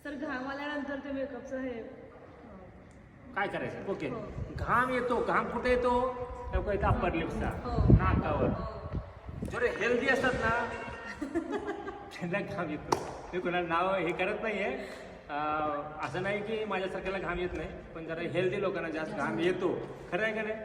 Sir घाम आल्यानंतर ते मेकअपचं हे काय करायचं? ओके, हो. घाम येतो. घाम कुठे येतो? लोक येतं अप्पर लिप्सचा, हो. नाकावर. जर हेल्दी असतात ना त्यांना घाम येतो. मी कोणाला नाव हे करत नाहीये, असं नाही की माझ्यासारख्याला घाम येत नाही, पण जरा हेल्दी लोकांना जास्त घाम येतो. खरं आहे का नाही?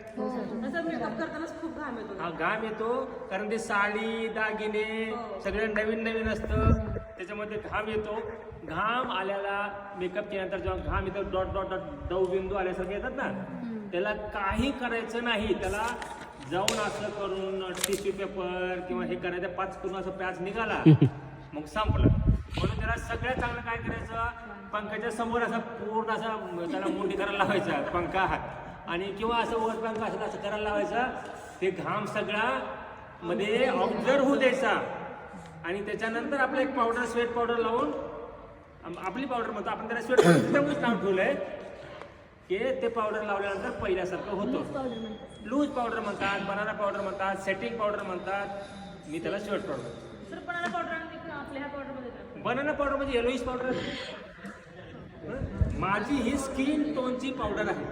असं मेकअप करतानाच खूप घाम येतो. हा, घाम येतो कारण ते साडी दागिने हो. सगळं नवीन नवीन असतं, त्याच्यामध्ये घाम येतो. घाम आल्याला मेकअप केल्यानंतर जेव्हा घाम येतो, डॉट डॉट डॉट दव बिंदू आल्यासारखे येतात ना, त्याला काही करायचं नाही. त्याला जाऊन असं करून टिश्यू पेपर किंवा हे करायचं, पाच करून असं पॅच निघाला मग संपलं. म्हणून त्याला सगळ्यात चांगलं काय करायचं, पंखाच्या समोर असं पूर्ण असं त्याला मुंडी करायला लावायचा पंखा, आणि किंवा असं वर पंखा असं करायला लावायचा. ते घाम सगळा मध्ये ऑब्झर्व होऊ द्यायचा, आणि त्याच्यानंतर आपलं एक पावडर, स्वेट पावडर लावून, आपली पावडर म्हणतो आपण, त्याला स्वेट पावडर नाव ठेवलंय की ते पावडर लावल्यानंतर पहिल्यासारखं होतं. लूज पावडर म्हणतात, बनाना पावडर म्हणतात, सेटिंग पावडर म्हणतात. मी त्याला sweat powder. Sir banana powder आणि आपल्या ह्या पावडरमध्ये काय? बनाना पावडर म्हणजे येलोइश पावडर. माझी ही स्किन टोनची पावडर आहे,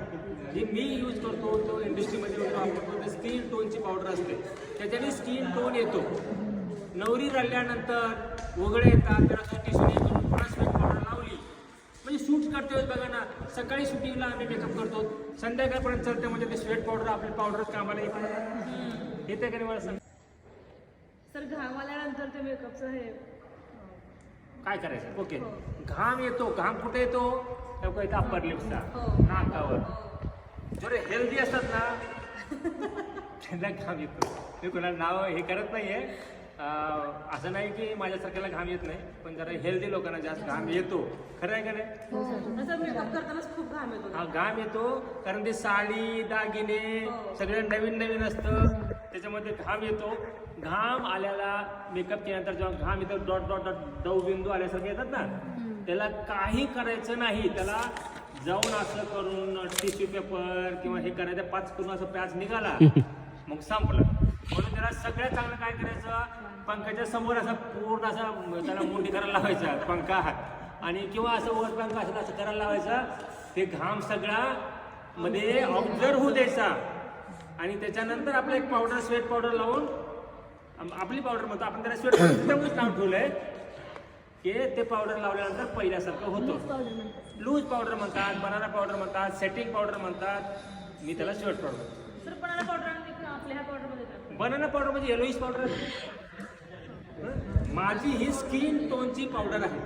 जी मी यूज करतो, तो इंडस्ट्रीमध्ये वापरतो. ते स्किन टोनची पावडर असते, त्याच्याने स्किन टोन येतो. नवरी राहिल्यानंतर वगळे येतात, त्याला टिश्यूने करून पुन्हा स्वेट पावडर लावली म्हणजे शूट करतोय. बघा ना, सकाळी शूटिंगला आम्ही मेकअप करतो, संध्याकाळपर्यंत चालते, म्हणजे ते स्वेट पावडर आपली पावडरच कामाला येते का नाही मला सांग? सर घाम आल्यानंतर ते मेकअपचं हे काय करायचं? ओके, हो. घाम येतो. घाम कुठे येतो? लोक येतं अप्पर लिप्सचा, हो. नाकावर. जर हेल्दी असतात ना त्यांना घाम येतो. मी कोणाला नाव हे करत नाहीये, असं नाही की माझ्यासारख्याला घाम येत नाही, पण जरा हेल्दी लोकांना जास्त घाम येतो. खरं आहे का नाही? असं मेकअप करतानाच खूप घाम येतो. हा, घाम येतो कारण ते साडी दागिने हो. सगळं नवीन नवीन असतं, त्याच्यामध्ये घाम येतो. घाम आल्याला मेकअप केल्यानंतर जेव्हा घाम येतो, डॉट डॉट डॉट दव बिंदू आल्यासारखे येतात ना, त्याला काही करायचं नाही. त्याला जाऊन असं करून टिश्यू पेपर किंवा हे करायचं, पाच करून असं पॅच निघाला मग संपलं. म्हणून त्याला सगळ्यात चांगलं काय करायचं, पंखाच्या समोर असं पूर्ण असं त्याला मुंडी करायला लावायचा पंखा, आणि किंवा असं वर पंखा असं करायला लावायचा. ते घाम सगळा मध्ये ऑब्झर्व होऊ द्यायचा, आणि त्याच्यानंतर आपलं एक पावडर, स्वेट पावडर लावून, आपली पावडर म्हणतो आपण, त्याला स्वेट पावडर नाव ठेवलंय की ते पावडर लावल्यानंतर पहिल्यासारखं होतं. लूज पावडर म्हणतात, बनाना पावडर म्हणतात, सेटिंग पावडर म्हणतात. मी त्याला sweat powder. Sir banana powder आणि आपल्या ह्या पावडरमध्ये काय? बनाना पावडर म्हणजे येलोइश पावडर. माझी ही स्किन टोनची पावडर आहे,